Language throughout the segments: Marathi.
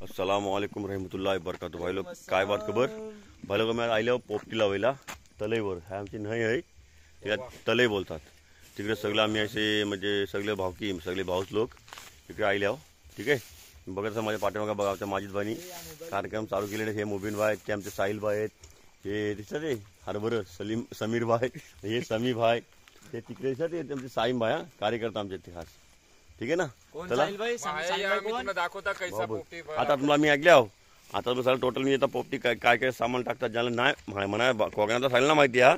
अस्सलाम वालेकुम रहमतुल्लाहि बरकातु। भाई लोग काय बात खबर भाई लोग मैं आईले पोपटी लावायला तलईवर है आमची नाही आहे या तलई बोलतात तिकडे सगळे आम्ही असे म्हणजे सगळे भावकी सगळे भाऊच लोक इकडे आईले आहो। ठीक आहे बघा माझ्या पाठीमागे बघा आमच्या माजिद भाईनी कार्यक्रम चालू केलेले हे मोबिन भाई ते आमचे साहिल भाई आहेत हे दिसतात ते हरभर सलीम समीर भाई हे समी भाई ते तिकडे दिसतात ते आमचे साईम भाई कार्यकर्ता आमचे ते खास। ठीक आहे ना चला आता तुम्हाला मी ऐकले आहो आता सगळं टोटल मी आता पोपटी काय काय सामान टाकतात ज्याला नाही म्हणा कोकणातला साईलला माहिती आहे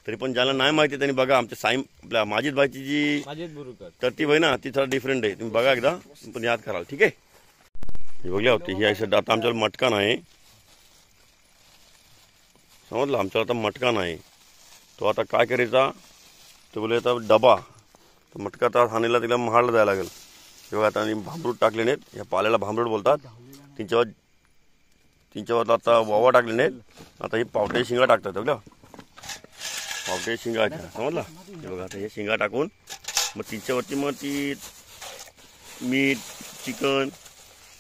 तरी पण ज्याला नाही माहिती त्यांनी बघा आमच्या साईम आपल्या माजिद भाईची जी तरतीब आहे ना ती थोडा डिफरंट आहे तुम्ही बघा एकदा पण याद कराल। ठीक आहे हे बघल्या होती ही अशी आता आमच्याला मटका नाही समजलं आमच्याला आता मटका नाही तो आता काय करायचा तो बोले आता डबा तर मटका आता हाणीला तिला महाडला जायला लागेल तेव्हा आता भांबरूट टाकले नाहीत या पाल्याला भांबरूट बोलतात तीनच्यावर आता वावा टाकले नाहीत आता ही पावटे शिंगा टाकतात बघा पावटे शिंगा समजला हे बघा आता हे शिंगा टाकून मग तीनच्यावरती मग ती मीठ चिकन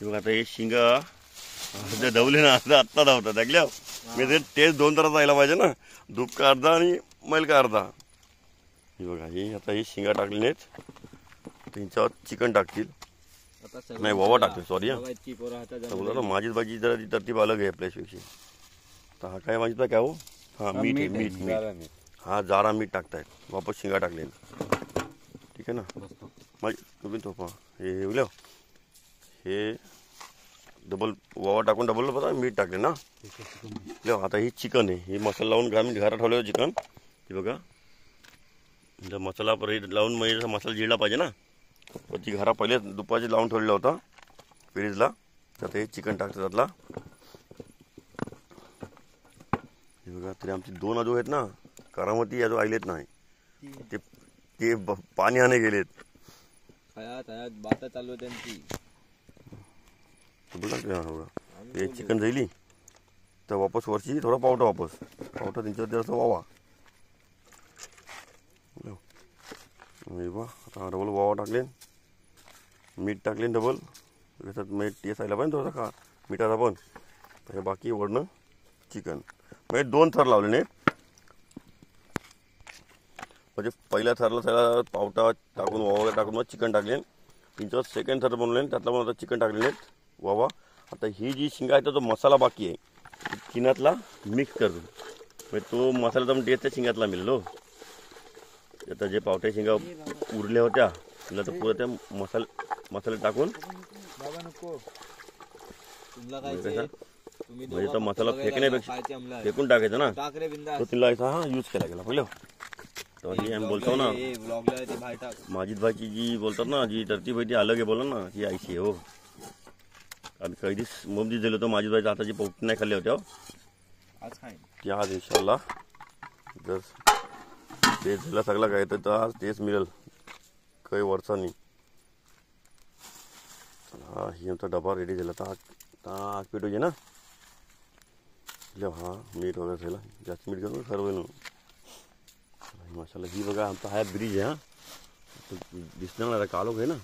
हे बघा आता हे शिंगा दवले ना आता आत्ता धावतात ऐकल्या मी ते टेस्ट दोन तरच जायला पाहिजे ना दूध का अर्धा आणि मैल का अर्धा हे बघा हे आता ही शिंगा टाकली नाहीत त्यांच्यावर चिकन टाकतील नाही वावा टाकतील सॉरी बोला माझीच भाजी जरा ती तरतीब अलग आहे आपल्यापेक्षा तर हा काय माझी काय हो हा मीठ आहे मीठ मीठ हा जारा मीठ टाकतायत वापस शिंगा टाकले ठीक आहे ना माझी तुम्ही थोपा हे बोल हे डबल वावा टाकून डबल बघा मीठ टाकले ना आता ही चिकन आहे ही मसाला लावून घरात ठेवलं चिकन हे बघा जर मसाला परत लावून म्हणजे मसाला जिरला पाहिजे ना तर ती घरा पहिले दुपारची लावून ठेवलेला होता फ्रीजला तर हे चिकन टाकतं त्यातला हे बघा तरी आमची दोन आजू आहेत ना करामती आजू आईलेत नाही ते पाणी आणे गेलेत बाता चालू त्यांची बघा हे चिकन जाईली तर वापस वरची थोडा पावटा वापस पावटा त्यांच्यावर असं वावा आता डबल वावा टाकले मीठ टाकले डबल त्याच्यात मीठ टेस्ट आयला पाहिजे थोडासा का मिठाचा पण तर बाकी वरनं चिकन म्हणजे दोन थर लावले नाही म्हणजे पहिल्या थरला त्याला पावटा टाकून वावा वगैरे टाकून मग चिकन टाकले त्यांच्यावर सेकंड थर बनवले त्यातला पण आता चिकन टाकले नाहीत वावा आता ही जी शिंगा आहे तो मसाला बाकी आहे चिनातला मिक्स करतो म्हणजे तो मसाला तर टेस्ट त्या शिंगातला मिळलो आता जे पावट्या शिंगा उरल्या होत्या तिला तर पुरं त्या मसाले टाकून म्हणजे तो मसाला फेकण्यापेक्षा फेकून टाकायचा ना तो तिला असा हा यूज केला गेला पहिलं तर ही आम्ही बोलतो ना माजिद भाईची जी बोलतात ना जी तरतीब आहे ती अलग आहे बोला ना ती आईशी आहे हो आम्ही काही दिवस मोबदी दिलो होतो माजिद भाईच्या हाताची पोपटी नाही खाल्ली होत्या ती आज इन्शाल्लाह जर ते झाला सगळं काय तर आज तेच मिळेल काही वर्षांनी हा ही आमचा डबा रेडी झाला तर आग पीठ होते ना हा मीठ वगैरे झाला जास्त मीठ करून सर्व माशाला ही बघा आमचा हा ब्रिज आहे हा दिसणार ना कालोख आहे ना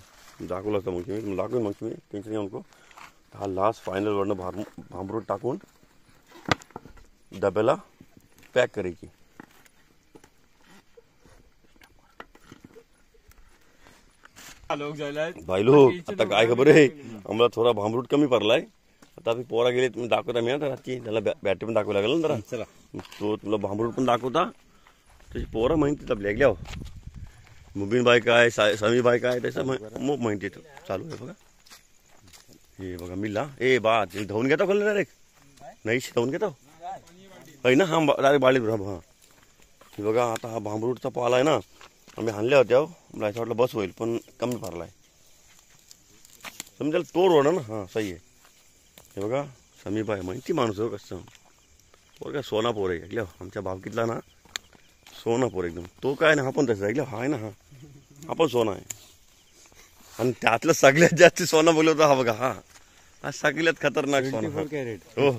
दाखवलं असतं मग तुम्ही दाखवेन मग तुम्ही टेन्शन घेऊ नको हा लास्ट फायनल वरनं भांबरूट टाकून डब्याला पॅक करायची भाई लोग आता काय खबर आहे आम्हाला थोडा भांबरूट कमी पडलाय आता आम्ही पोरा गेले तुम्ही दाखवता मी ना त्याला बॅटरी पण दाखवायला लागेल ना जरा तो तुला भांबरूट पण दाखवता त्याची पोरा माहिती तिला ब्लॅकल्या हो मुबीन बाई काय समी बाई काय त्याचं मग माहिती चालू आहे बघा हे बघा मिला ए बा धावून घेता खोल डायरेक्ट नाही धावून घेता आहे ना हा डायरेक्ट बाळी हा हे बघा आता हा भांबरूटचा पाला आहे ना आम्ही हाणल्या होत्या मला असं वाटलं बस होईल पण कमी फारला आहे समजायला तोर ओढा ना हां सही आहे हे बघा समीबाई माहिती माणूस हो कसं पोर काय सोना पोर आहे ऐकल्या आमच्या भावकीतला ना सोना पोर एकदम तो काय ना हा पण तसं ऐकलं हा आहे ना हा पण सोना आहे आणि त्यातलं सगळ्यात जास्त सोना बोलवतो हा बघा हा सगळ्यात खतरनाक सोना हो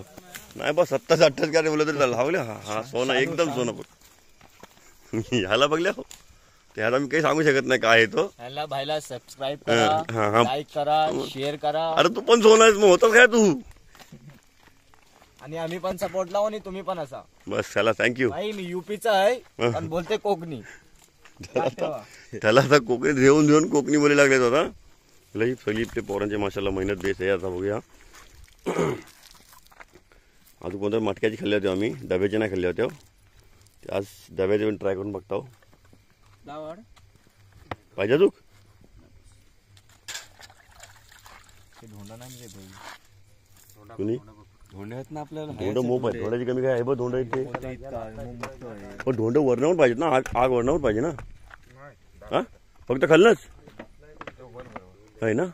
नाही बस 27-28 कॅरेट बोलत तरी चाललं हा हा सोना एकदम सोना पोर ह्याला बघल्या हो त्यात आम्ही काही सांगू शकत नाही काय आहे तो. ह्याला भाईला सबस्क्राईब हा, हा. करा, लाईक करा, शेअर करा. अरे तू पण सोनास मग होतास काय तू. आणि आम्ही पण सपोर्ट लावू आणि तुम्ही पण असा. बस चला थँक्यू. भाई मी युपीचा आहे पण बोलते कोकणी. त्याला आता कोकणीत घेऊन घेऊन कोकणी बोलायला लागलेत आता. लई फलिपचे पोरांचे माशाला मेहनत बेस आहे. आता बघूया अजून कोणत्या मटक्याची खाल्ल्या होत्या आम्ही, डब्याचे नाही खाल्ल्या होत्या. आज डब्याचे पण ट्राय करून बघतो. पाहिजे तू कुणी धोंडे आहेत ना आपल्याला. धोंड मोप आहे. धोंडाची कमी काय आहे बघ. धोंड इथे पण धोंड वरणावर पाहिजेत ना. आग वरणावर पाहिजे ना. हा फक्त खाल्लंच आहे ना.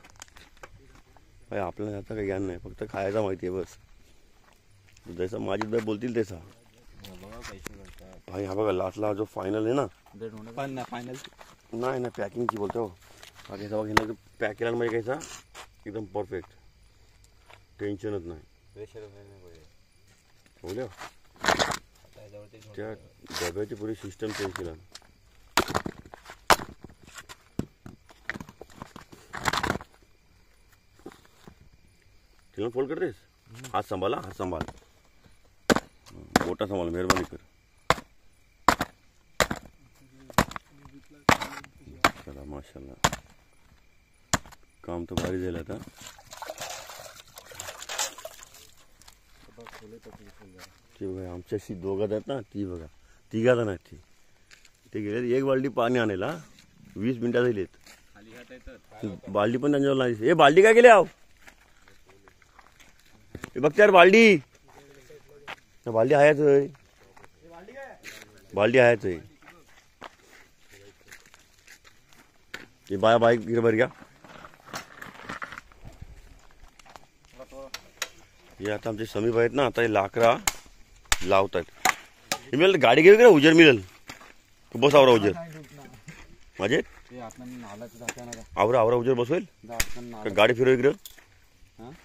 काय आपल्याला आता काही ज्ञान नाही, फक्त खायचा माहिती आहे बस. जसं माझी बाई बोलतील तसा. भाई हा बघा लास्टला जो फायनल आहे ना. फायनल नाही ना पॅकिंगची बोलतो. हा घ्यायचा बघ. घेणार पॅक केला म्हणजे घ्यायचा एकदम परफेक्ट. टेन्शनच नाही. बोलल्या त्या डब्याची पुरी सिस्टम चेंज केला. तिला फोल्ड करतेस. हात सांभाळा, हात सांभाळ. मोठा सांभाळ, मेहरबानी कर. चला माशाल्लाह काम तर भारी झालं आता. ती बघा आमच्याशी दोघात आहेत ना. ती बघा तिघात नाही ती. ते गेले एक बाल्टी पाणी आणायला 20 मिनिटात गेलेत. बाल्टी पण त्यांच्यावर नाही. हे बाल्टी काय केली आहो. हे बघ यार बाल्टी. बाल्टी आहेच होय. बाल्टी आहेच होय. हे बाया बाईक गिरभर घ्या. हे आता आमचे समीप आहेत ना. आता हे लाकडा लावतात. हे मिळेल गाडी घेऊ का उजेर मिळेल. तू बस आवरा उजेर माझे आवरा आवरा उजेर बसवेल. गाडी फिरव इकडं.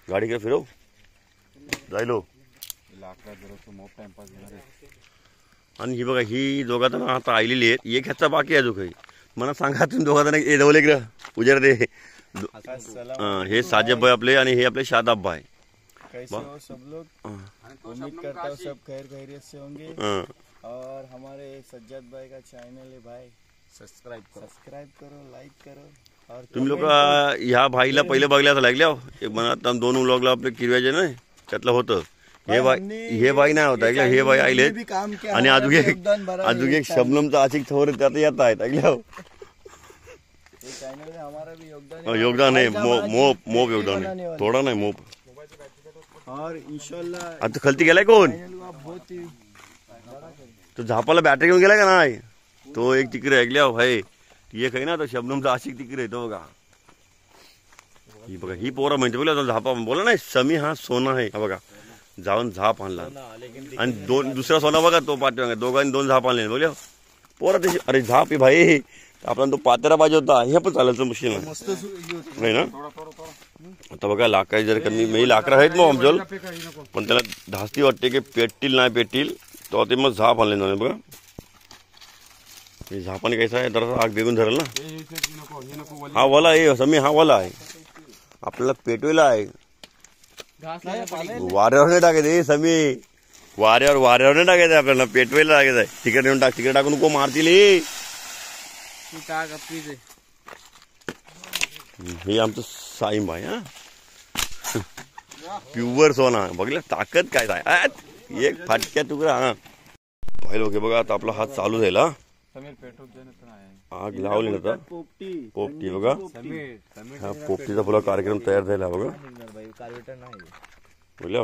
गाडी इकडे फिरव जायलो. आणि ही बघा ही दोघात ना आता आलेली आहेत. एक ह्याचा बाकी आहे जो काही. मला सांगा तुम्ही दोघात ए जवळ इकडं उजेर दे. हे साजेब भाई आपले आणि हे आपले शादाब भाई. कैसे हो सब लोग. उम्मीद करता हूँ सब खैर खैरियत से होंगे. और हमारे सज्जाद भाई का चैनल है भाई. सब्सक्राइब करो, लाइक करो. और तुम्ही लोक ह्या भाईला पहिले बघल्या लागल्या. एक म्हणा 2 व्लॉगला आपले किरव्याचे नाही त्यातलं होतं. हे बाई नाही होत ऐकल्या. हे बाई आले आणि अजून एक शबनमचा आशिक थोर त्यात येत आहेत ऐकल्या. चैनल में हमारा भी योगदान योगदान आहे. मोप योगदान आहे. थोडा नाही मोप. और इंशाल्लाह आता खलती गेलाय कोण. बहुत ही तो झापाला बॅटरी घेऊन गेलाय का नाही. तो एक तिकडे ऐकल्या भाई. ती एक आहे ना तो शबनमचा आशिक तिकडे तो बघा. ही बघा ही पोरा म्हणते बोला झापा बोला नाही. समी हा सोना आहे. हा बघा जाऊन झाप आणला आणि दुसरा सोना बघा तो पाठवा. दोघांनी 2 झाप आणले बोल पोरा तशी. अरे झाप आहे भाई. आपला तो पातेरा पाहिजे होता. हे पण चालायचं मुश्किल नाही ना. आता बघा लाकडी जर कमी मी लाकडं आहेत मग आमच्याल पण त्याला धास्ती वाटते की पेटतील नाही पेटतील. तो ते मग झाप आणले ना बघा. झापाने कैसा आहे जरा आग बेगून धरेल ना. हा वाला आहे समी. हा वाला आहे आपल्याला पेटवेला आहे. वाऱ्यावर नाही टाकायचं समी. वाऱ्यावर नाही टाकायचं आपल्याला. पेटवेला टाकायचं आहे. तिकडे येऊन टाक. तिकडे टाकून नको मारतील. हे आमचं साईम भाई. हा प्युअर सोना बघला. ताकद काय आहे. एक फाटक्या तुकडा. हा भाई लोक बघा आता आपला हात चालू झाला. आग लावली ना पोपटी बघा. हा पोपटीचा पुरा कार्यक्रम तयार झाला बघा. बोलल्या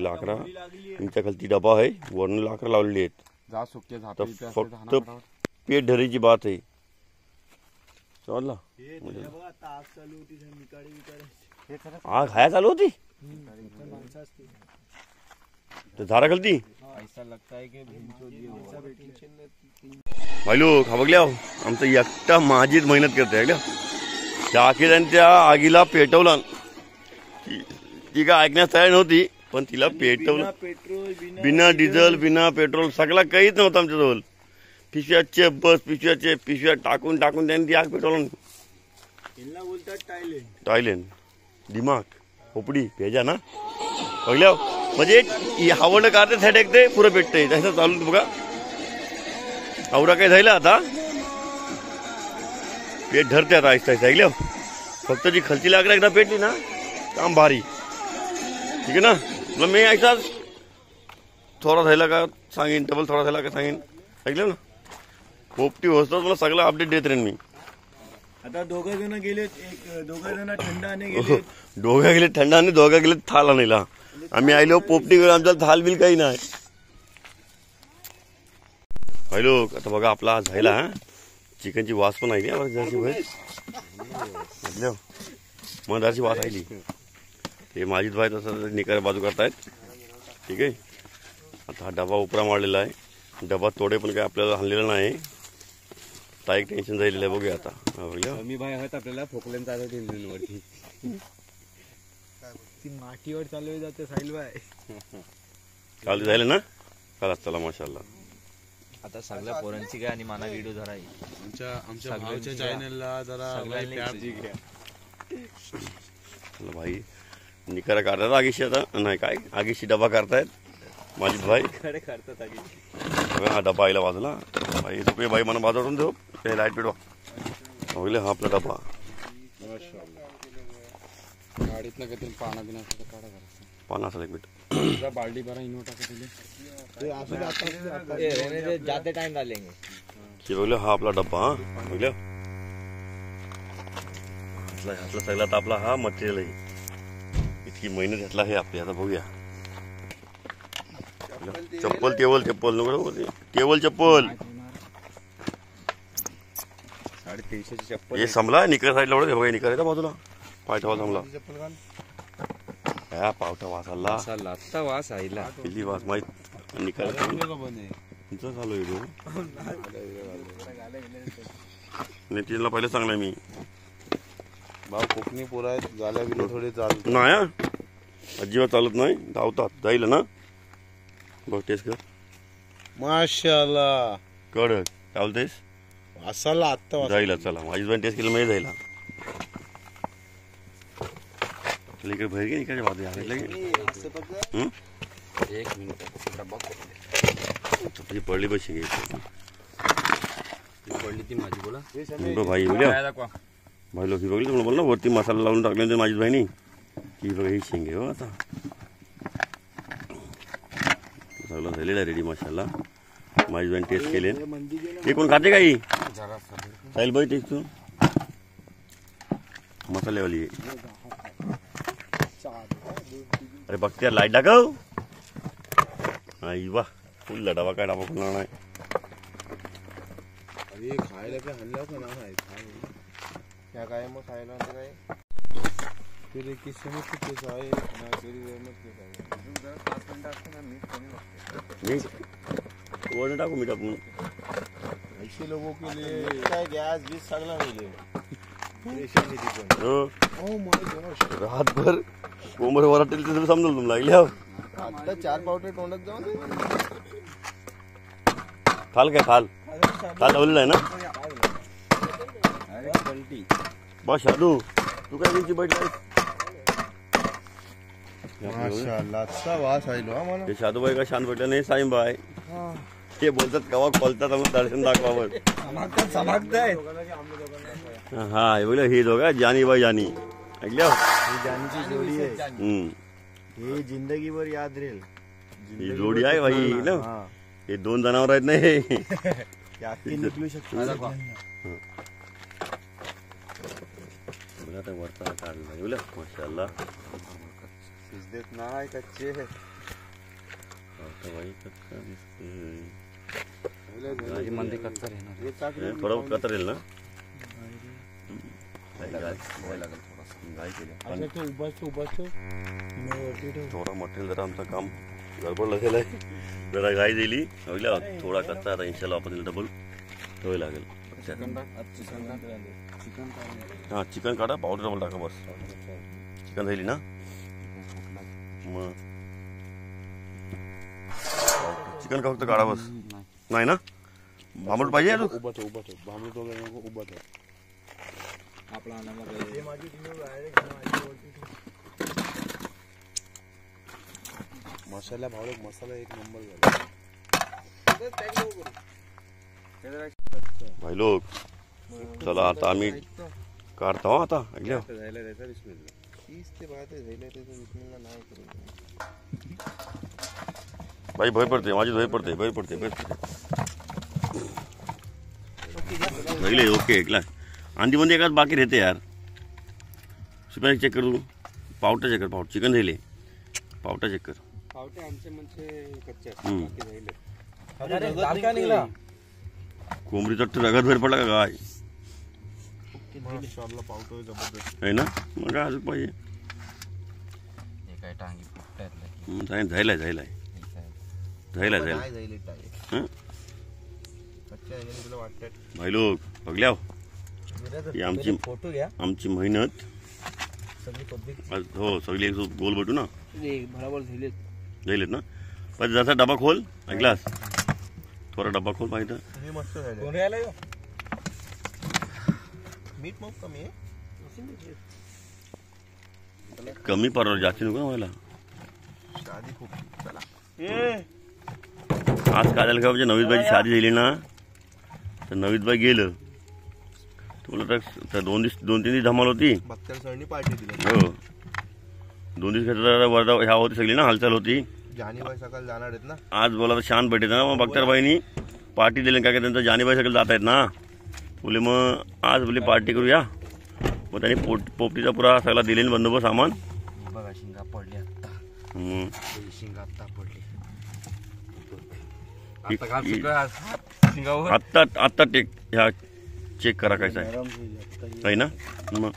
लाकडा तुमच्या खालती डबा आहे. वरून लाकडं लावलेली आहेत. फक्त पेट धरीची बात आहे. समजला. आग हाया चालू होती. झाडा खालती भाई लोक. हा बघल्या आमचं एकटा माझीच मेहनत करते. त्या आखीर त्या आगीला पेटवला. ती काय ऐकण्यास तयार नव्हती पण तिला पेटवलं. बिना डिझेल बिना पेट्रोल सगळा काहीच नव्हतं आमच्याजवळ. पिशव्याचे बस पिशव्या टाकून त्यांनी ती आग पेटवलं. इनला बोलतात टायलेंट. टायलेंड दिमाग खोपडी भेजा ना बघल्या म्हणजे आवडलं काढते थेट एकते पुरं पेटतंय तसं चालू बघा. आवडा काय झालं आता पेट धरते आता आहिस्ता आहिस्ता ऐकल्या. फक्त जी खालची लाकडं एकदा पेटली ना काम भारी ठीक आहे ना. मग मी ऐकता थोडा झाला का सांगेन डबल थोडा झाला का सांगेन ऐकलं ना. पोपटी होतं मला सगळं अपडेट देत राहीन मी. आता दोघं जण गेले दोघं जण थंडाने गेले. दोघा गेले थंड आणि दोघा गेले थाल आणायला. आम्ही आलो पोपटी घेऊन आमच्याला थाल बिल काही नाही. हॅलो आता बघा आपला झाला चिकनची वास पण आहे का जराशी बाहेर मग जराशी वास आली. हे माजिद भाई तसं निकार बाजू करतायत ठीक आहे. आता हा डबा उपरा मारलेला आहे. डबा तोडे पण काय आपल्याला आणलेला नाही. आता एक टेन्शन झालेलं आहे बघूया आता. बघल्या मी भाई आहोत आपल्याला फोकल्यांचा आता टेन्शन वरती ती मातीवर चालू जाते साहिल भाई. चालू झालं ना चला चला माशाल्लाह. आता सगळ्या पोरांची काय आणि माना व्हिडिओ जरा आमच्या भाऊच्या चॅनलला जरा चला भाई निकारा काढतात आगीशी आता नाही काय आगीशी डबा करतायत माजिद भाई. खडे करतात हा डबा आईला बाजूला भाई रुपये भाई मला बाजून देऊ ते लाईट पेटवा बघले हा आपला डबा. गाडीतलं काहीतरी पाना बिनाचं काढा पान असेल एक मिनिट बाल्टी भरा इनो टाका जाते टाइम डालेंगे. हे बघलं हा आपला डब्बा हा बघल्या ह्यातला सगळा तर आपला हा मटेरियल आहे. इतकी मेहनत घातला आहे आपली. आता बघूया चप्पल नको टेबल चप्पल 350ची चप्पल हे संपला निकर साईडला एवढं बघा निकर आहे बाजूला पाय ठेवा संपला. हा पावटा वास आला लागता वास आईला किती वास माहित निकर तुमचं चालू आहे नितीनला पहिले सांगलाय मी भाऊ कोकणी पोरं आहेत गाल्या बिल्या थोडे चालत नाही अजिबात चालत नाही धावतात जाईल ना बघ टेस्ट कर माशाल्लाह कडक काय बोलतेस असाला आत्ता जाईल चला माझी पण टेस्ट केलं म्हणजे जाईल. इकडे बाहेर घे इकडे बाजू एक मिनिट डब्बा पडली पैसे घे पडली ती माझी बोला भाई भाई लोक बघली तुम्हाला बोल ना वरती मसाला लावून टाकले होते माझी बहिणी की बघा ही शेंगे हो आता सगळं झालेलं आहे रेडी मसाला. माझी बहीण टेस्ट केले हे कोण खाते काही साहिल भाई टेस्ट तू मसालेवाली अरे बघते लाईट दाखव आई वा फुल डबा काय डबा फुलणार नाही. अरे खायला काय हल्ला का नाही क्या काय मग खायला काय तेरे किस्से में कुछ आए ना तेरी रहमत के वरनं टाकू मी टाकून ऐसे लोगों के लिए काय गॅस बीस सगळा मिळेल. रातभर कोंबर वराटेल तर समजलं तुला लागल्या आता 4 पावटे तोंडात जाऊन थाल काय थाल लावलेला आहे ना बस शादू तू काय घ्यायची बैठला माशाल्लाह वास आयलो आम्हाला. ते शादूबाई का शांत भेटलं नाही साईंबाई ते बोलतात कवा खोलतात दर्शन दाखवावर हा हे बोल हे दोघा जानी बाई जानी ऐकल्या जानची जोडी आहे. हे जिंदगीभर याद राहील. ही जोडी आहे भाई ना हे 2 जनावर आहेत नाही निघलू शकतो. वरचा काढला बोला माशाल्लाह शिजदेत नाही कच्चे थोडं कतर येईल ना थोडा मटेरियल जरा आमचं काम गडबड लागेल आहे जरा गाय दिली थोडा कच्चा आता इंशाल्लाह आपण डबल ठेवावे लागेल. हा चिकन काढा पावडर डबल टाका बस चिकन झाली ना मग चिकन का फक्त काढा बस नाही ना भांबरूट पाहिजे तू उभा ठेव भांबरूट वगैरे नको उभा ठेव आपला अनामध्ये मसाला भावले मसाला एक नंबर झाला भाई लोक चला आता आम्ही काढतो आता ऐकल्या झाला त्याचा बिस्मिल्ला तीच ते बात आहे झाला त्याचा बिस्मिल्ला नाही करू भाई भय पडते माझी भय पडते पहिले ओके ऐकला अंडी मध्ये एकाच बाकी रहते यार सुपर चेक कर तू पावटा चेक कर पावट चिकन राहिले पावटा चेक कर पावटे आमचे म्हणजे कच्चे हम्म. बाकी राहिले कोंबडी तर रगत भर पडला का काय माशाअल्लाह पावटे जबरदस्त आहे ना मग काय अजून पाहिजे काय टांगी फुटतात झायलाय हं? तुला वाटतं भाई लोक बघल्या ही फोटो घ्या आमची मेहनत सगळी पब्लिक आज हो सगळी एक गोल भेटू ना बरोबर झाले जाईलेत ना पण जसा डबा खोल ऐकलास थोडा डबा खोल पाहिजे हे मस्त झाले कोण राहिला मीठ मग कमी आहे कमी परवड जास्ती नको ना व्हायला शादी खूप चला आज काय झालं का म्हणजे नवीदबाईची शादी झाली ना तर नवीदबाई गेलं तुला तर दोन तीन दिवस धमाल होती बक्तर सरनी पार्टी दिली हो 2 दिवस वर्धा ह्या होती सगळी ना हालचाल होती जानीबाई सकाळ जाणार आहेत ना आज बोला तर शांत भेटे ना मग बख्तरबाईनी पार्टी दिली काय त्यांचं जानीबाई सगळं जात आहेत ना बोले मग आज बोले पार्टी करूया मग त्यांनी पोपटीचा पुरा सगळा दिले बंदोबस्त सामान बघा शिंगा पडली आता हम्म. शिंगा आता पडली आत्ता टेक ह्या चेक करा काय आहे ना मग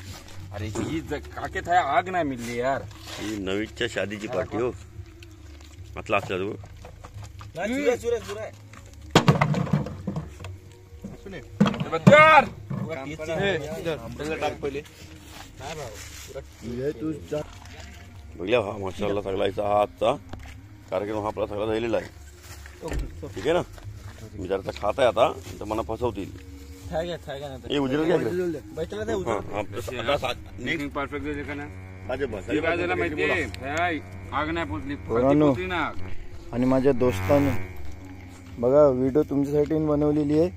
अरे ही काकेत आहे आग नाही मिळली यार ही नवीच्या शादीची पार्टी हो म्हटलं असल्या तू बघल्या हा माशाल्लाह सगळा हा आजचा कार्यक्रम हा आपला सगळा झालेला आहे ठीक आहे ना मी जरा खात आहे आता तर मला फसवतील हे उजेड घ्या आग नाही पोचली पोरांनो आणि माझ्या दोस्तांनो बघा व्हिडिओ तुमच्यासाठी बनवलेली आहे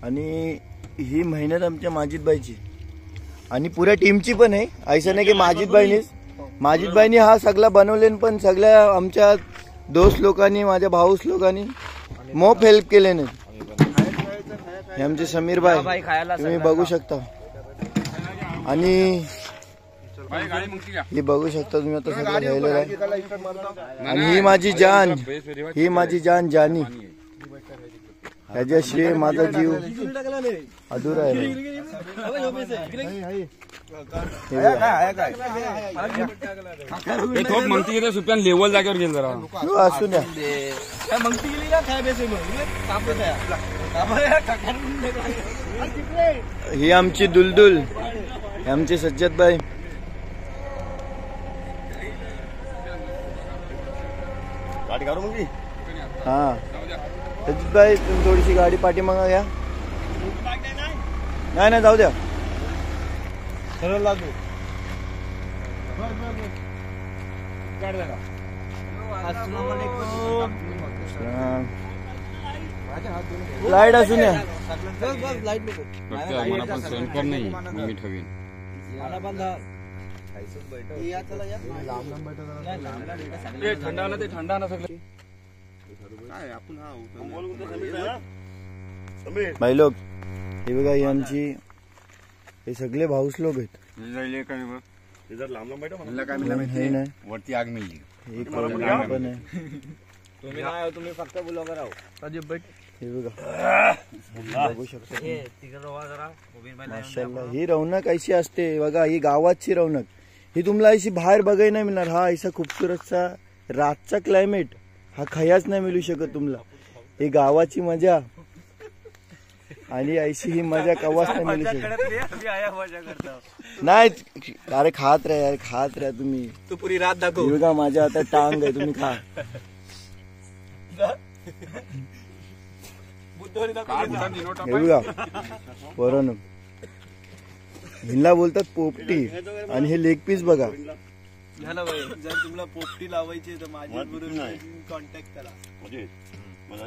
आणि ही मेहनत आमच्या माजिदबाईची आणि पुऱ्या टीमची पण आहे ऐसा नाही की माजिदबाईनी हा सगळा बनवले पण सगळ्या आमच्या दोस्त लोकांनी माझ्या भाऊस लोकांनी मोप हेल्प केले नाही हे आमचे समीर भाई तुम्ही बघू शकता आणि ही बघू शकता तुम्ही आता सगळं राहिलेलं आहे आणि ही माझी जान जानी ह्याच्याशिवाय माझा जीव अधुरा आहे सुप्यान लेवल जागेवर गेल जरा असू द्या ही आमची दुलदुल हे आमचे सज्जदबाई गाडी काढू मग हा सज्जदबाई तुम्ही थोडीशी गाडी पाठीमागा घ्या नाही जाऊ द्या सरळ लागू लाईट असू द्या नाही मी ठेवीन थंडा ना ते थंडा ना सगळं भाई लोक हे बघा ही आमची हे सगळे भाऊस लोक आहेत वरती आग मिळली हे पण आहे तुम्ही नाही तुम्ही फक्त ब्लॉगर आहो हे बघा बघू शकता माशाल्लाह ही रौनक अशी असते बघा ही गावाची रौनक ही तुम्हाला अशी बाहेर बघायला नाही मिळणार हा असा खूबसूरतचा रातचा क्लायमेट हा खयाच नाही मिळू शकत तुम्हाला ही गावाची मजा आणि ऐशी ही मजा कवाच नाही मिळू शकत नाही अरे खात राहा तुम्ही तू पुरी रात दाखव बघा माझ्या आता टांग आहे तुम्ही खा हे बघा पोरांनो, हिला बोलतात पोपटी आणि हे लेग पीस बघा. जर तुम्हाला पोपटी लावायची तर माझ्या बरोबर कॉन्टॅक्ट करा.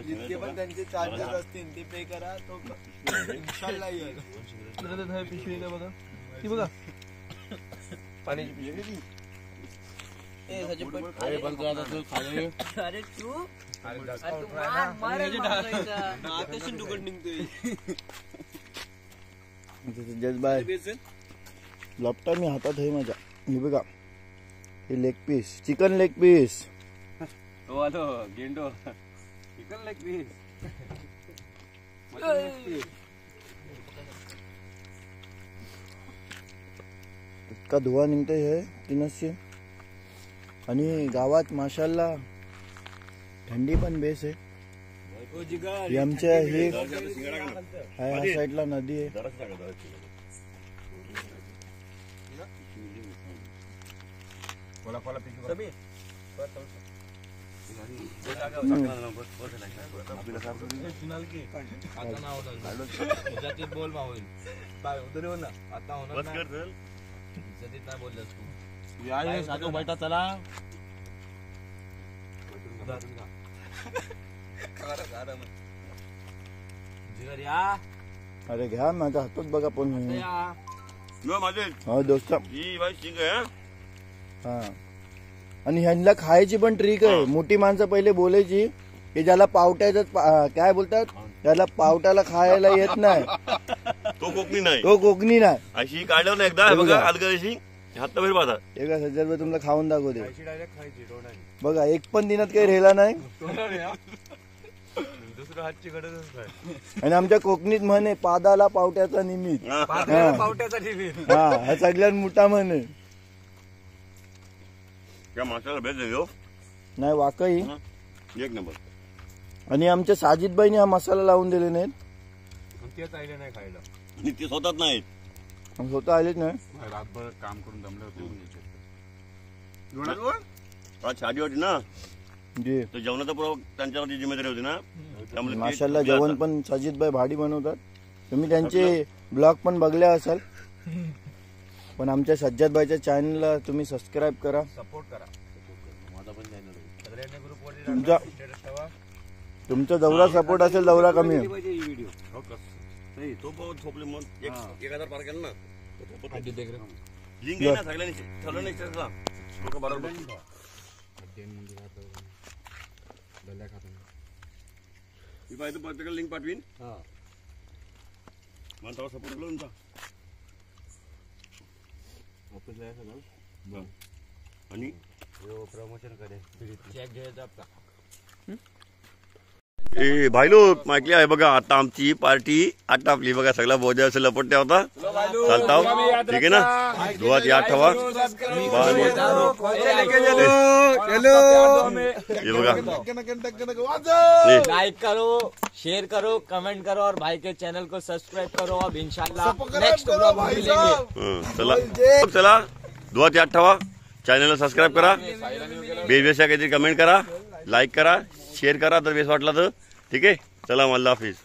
जितके पण त्यांचे चार्जेस असतील ते पे करा. तो इंशाल्लाह येईल. पिशवी बघा ती बघा पाण्याची पिशवी. अरे पण तू आता तू खाली अरे तू जजबाई लपटा मी हातात आहे माझ्या. हे बघा हे leg piece, chicken leg piece. गेंडो चिकन लेग पीस. इतका धुवा निघतोय हे तिनसचे. आणि गावात माशाल्लाह थंडी पण बेस आहे. हे आमच्या हे ह्या साईडला नदी आहे. बोल माहोल आता होणार नाही बोललास तू. साधू बैठा चला. अरे घ्या माझ्या हातात बघा पण. माझे हो दोस्त. ही बाई शिंग आहे हा. हा आणि ह्यांना खायची पण ट्रिक आहे. मोठी माणसं पहिले बोलायची की ज्याला पावट्याचं काय बोलतात, त्याला पावट्याला खायला येत नाही तो कोकणी नाही, तो कोकणी नाही. अशी काढल्यावर ना एकदा बघा अलगशी हात बाहेर बाजार. एका सज्जद तुम्हाला खाऊन दाखवते बघा. एक पण दिनात काही राहिला नाही. दुसऱ्या हातची गरजच नाही. आणि आमच्या कोकणीत म्हणे पादाला पावट्याचा निमित्त. पावट्याचा निमित्त. हा हा सगळ्यात मोठा म्हणे. त्या माणसाला भेट देऊ नाही वाकई एक नंबर. आणि आमच्या साजिदबाईने हा मसाला लावून दिले नाहीत. तेच आले नाही खायला. आणि ते स्वतःच नाहीत, स्वतः आलेच नाही. रातभर काम करून दमले होते. आज शादी होती ना, जी तर जेवणाचा पुरा त्यांच्यावरती जिम्मेदारी होती ना. त्यामुळे माशाल्लाह जेवण पण साजिदबाई भाडी बनवतात. तुम्ही त्यांचे ब्लॉग पण बघले असाल. पण आमच्या सज्जादबाईच्या चॅनलला तुम्ही सबस्क्राईब करा, सपोर्ट करा. माझा पण चॅनल आहे. सगळ्यांनी ग्रुपवरती तुमचा स्टेटस ठेवा. तुमचा जेवढा सपोर्ट असेल तेवढा कमी आहे. व्हिडिओ नाही तो पाहून थोपले मग 1000 पार केलं ना. लिंक लिंक आहे ना सगळ्यांनी ठरलं नाही त्याला लोक बरोबर. मी पाहिजे प्रत्येकाला लिंक पाठवीन. मला तेव्हा सपोर्ट केला तुमचा. आणि प्रमोशन करेल. चेक घ्यायचा आपला. ए भाईलो माहिती आहे बघा. आता आमची पार्टी आटापली बघा. सगळा बोजा असं लपटत्या होता चालताव. ठीक आहे ना. धुवात या ठेवा ये बघा. लाइक करो, शेयर करो, कमेंट करो और भाई के चैनल को सब्सक्राइब करो. अब इंशाल्लाह नेक्स्ट व्लॉग में मिलेंगे. चला चला धुवात या ठेवा. चॅनलला सबस्क्राईब करा. बेस काहीतरी कमेंट करा, लाईक करा, शेअर करा जर बेस वाटला तर. ठीक आहे. चला अल्लाह हाफिज.